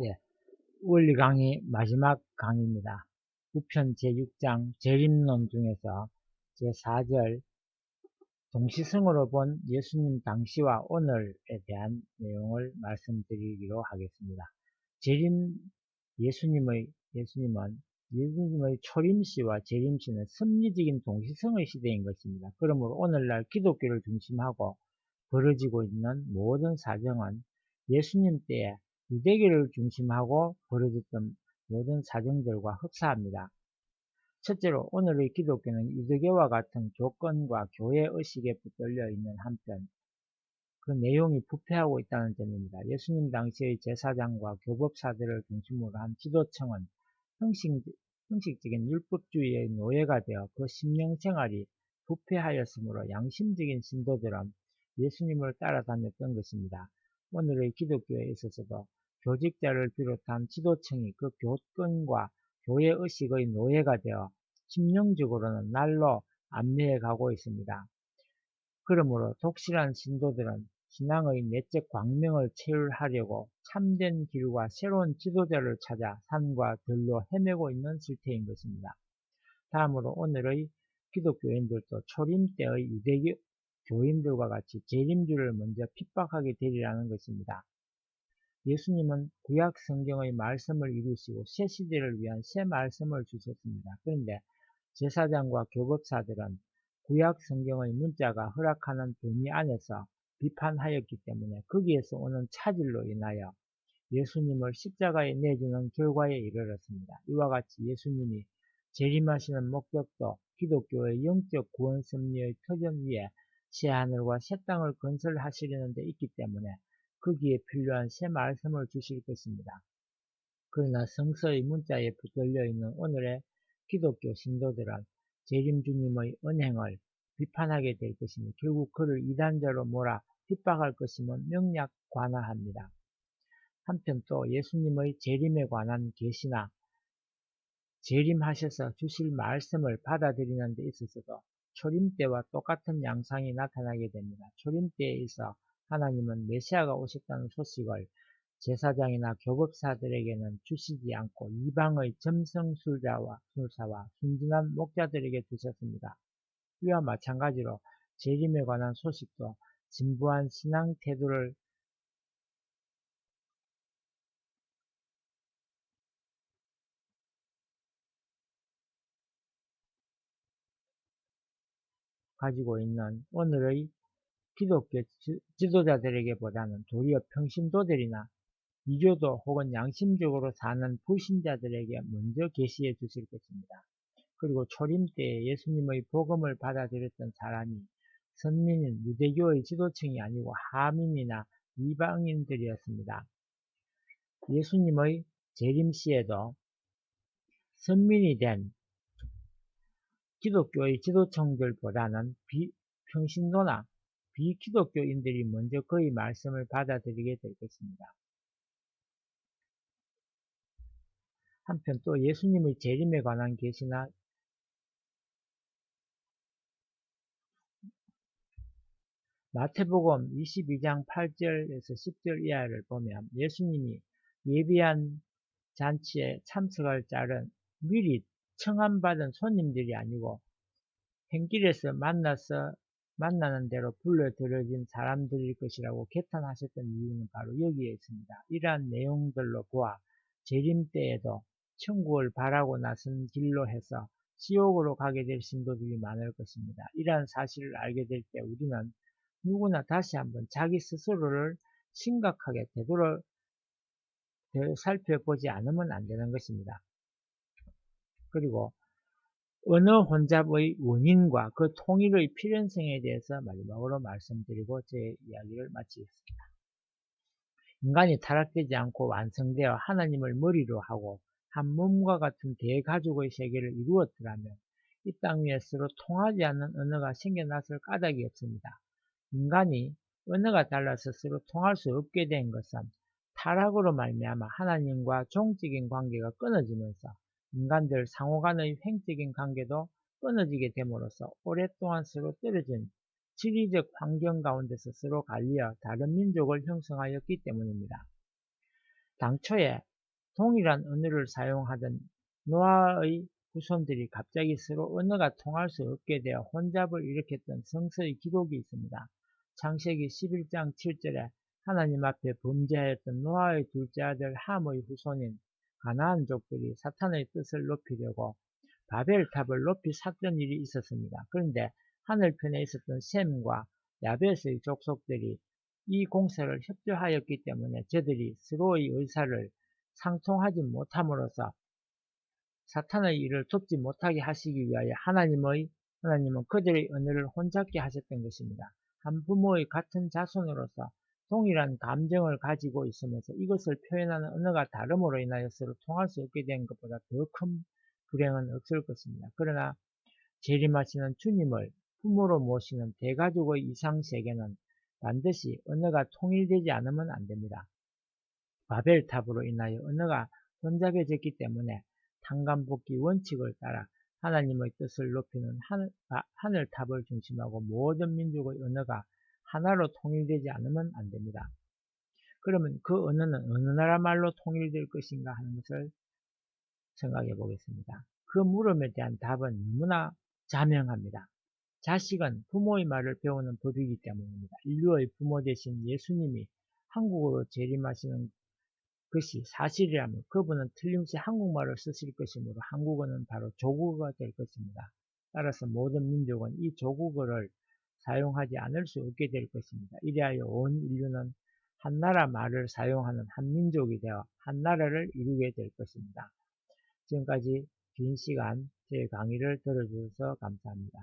예, 원리 강의 마지막 강의입니다. 우편 제6장 재림론 중에서 제4절 동시성으로 본 예수님 당시와 오늘에 대한 내용을 말씀드리기로 하겠습니다. 재림 예수님의 초림시와 재림시는 섭리적인 동시성의 시대인 것입니다. 그러므로 오늘날 기독교를 중심하고 벌어지고 있는 모든 사정은 예수님 때에 유대교를 중심하고 벌어졌던 모든 사정들과 흡사합니다. 첫째로 오늘의 기독교는 유대교와 같은 조건과 교회 의식에 붙들려 있는 한편 그 내용이 부패하고 있다는 점입니다. 예수님 당시의 제사장과 교법사들을 중심으로 한 지도층은 형식적인 율법주의의 노예가 되어 그 심령생활이 부패하였으므로 양심적인 신도들은 예수님을 따라다녔던 것입니다. 오늘의 기독교에 있어서도 교직자를 비롯한 지도층이 그 교권과 교회의식의 노예가 되어 심령적으로는 날로 안매해 가고 있습니다. 그러므로 독실한 신도들은 신앙의 내적 광명을 체휼하려고 참된 길과 새로운 지도자를 찾아 산과 들로 헤매고 있는 실태인 것입니다. 다음으로 오늘의 기독교인들도 초림 때의 유대교 교인들과 같이 재림주를 먼저 핍박하게 되리라는 것입니다. 예수님은 구약 성경의 말씀을 이루시고 새 시대를 위한 새 말씀을 주셨습니다. 그런데 제사장과 교법사들은 구약 성경의 문자가 허락하는 범위 안에서 비판하였기 때문에 거기에서 오는 차질로 인하여 예수님을 십자가에 내주는 결과에 이르렀습니다. 이와 같이 예수님이 재림하시는 목적도 기독교의 영적 구원 섭리의 터전 위에 새 하늘과 새 땅을 건설하시려는 데 있기 때문에 거기에 필요한 새 말씀을 주실 것입니다. 그러나 성서의 문자에 붙들려 있는 오늘의 기독교 신도들은 재림 주님의 은행을 비판하게 될 것이며 결국 그를 이단자로 몰아 핍박할 것임을 명약 관하합니다. 한편 또 예수님의 재림에 관한 계시나 재림하셔서 주실 말씀을 받아들이는 데 있어서도 초림 때와 똑같은 양상이 나타나게 됩니다. 초림 때에 있어 하나님은 메시아가 오셨다는 소식을 제사장이나 교법사들에게는 주시지 않고 이방의 점성술사와 순진한 목자들에게 주셨습니다. 이와 마찬가지로 재림에 관한 소식도 진부한 신앙 태도를 가지고 있는 오늘의 기독교 지도자들에게보다는 도리어 평신도들이나 이교도 혹은 양심적으로 사는 불신자들에게 먼저 계시해 주실 것입니다. 그리고 초림 때에 예수님의 복음을 받아들였던 사람이 선민인 유대교의 지도층이 아니고 하민이나 이방인들이었습니다. 예수님의 재림 시에도 선민이 된 기독교의 지도층들보다는 비평신도나 비기독교인들이 먼저 그의 말씀을 받아들이게 될 것입니다. 한편 또 예수님의 재림에 관한 계시나 마태복음 22장 8절에서 10절 이하를 보면 예수님이 예비한 잔치에 참석할 자는 미리 청함받은 손님들이 아니고 행길에서 만나는 대로 불러들여진 사람들일 것이라고 개탄하셨던 이유는 바로 여기에 있습니다. 이러한 내용들로 보아 재림 때에도 천국을 바라고 나선 길로 해서 지옥으로 가게 될 신도들이 많을 것입니다. 이러한 사실을 알게 될 때 우리는 누구나 다시 한번 자기 스스로를 심각하게 살펴보지 않으면 안 되는 것입니다. 그리고 언어 혼잡의 원인과 그 통일의 필연성에 대해서 마지막으로 말씀드리고 제 이야기를 마치겠습니다. 인간이 타락되지 않고 완성되어 하나님을 머리로 하고 한 몸과 같은 대가족의 세계를 이루었더라면 이 땅 위에 서로 통하지 않는 언어가 생겨났을 까닭이 없습니다. 인간이 언어가 달라서 서로 통할 수 없게 된 것은 타락으로 말미암아 하나님과 종적인 관계가 끊어지면서 인간들 상호 간의 횡적인 관계도 끊어지게 됨으로써 오랫동안 서로 떨어진 지리적 환경 가운데서 서로 갈리어 다른 민족을 형성하였기 때문입니다. 당초에 동일한 언어를 사용하던 노아의 후손들이 갑자기 서로 언어가 통할 수 없게 되어 혼잡을 일으켰던 성서의 기록이 있습니다. 창세기 11장 7절에 하나님 앞에 범죄하였던 노아의 둘째 아들 함의 후손인 가나안족들이 사탄의 뜻을 높이려고 바벨탑을 높이 샀던 일이 있었습니다. 그런데 하늘편에 있었던 셈과 야벳의 족속들이 이 공사를 협조하였기 때문에 저들이 서로의 의사를 상통하지 못함으로써 사탄의 일을 돕지 못하게 하시기 위하여 하나님은 그들의 언어를 혼잡게 하셨던 것입니다. 한 부모의 같은 자손으로서 동일한 감정을 가지고 있으면서 이것을 표현하는 언어가 다름으로 인하여 서로 통할 수 없게 된 것보다 더 큰 불행은 없을 것입니다. 그러나 재림하시는 주님을 부모로 모시는 대가족의 이상세계는 반드시 언어가 통일되지 않으면 안됩니다. 바벨탑으로 인하여 언어가 혼잡해졌기 때문에 탕감복귀 원칙을 따라 하나님의 뜻을 높이는 하늘탑을 중심하고 모든 민족의 언어가 하나로 통일되지 않으면 안됩니다. 그러면 그 언어는 어느 나라 말로 통일될 것인가 하는 것을 생각해 보겠습니다. 그 물음에 대한 답은 너무나 자명합니다. 자식은 부모의 말을 배우는 법이기 때문입니다. 인류의 부모 되신 예수님이 한국어로 재림하시는 것이 사실이라면 그분은 틀림없이 한국말을 쓰실 것이므로 한국어는 바로 조국어가 될 것입니다. 따라서 모든 민족은 이 조국어를 사용하지 않을 수 없게 될 것입니다. 이리하여 온 인류는 한나라 말을 사용하는 한민족이 되어 한나라를 이루게 될 것입니다. 지금까지 긴 시간 제 강의를 들어주셔서 감사합니다.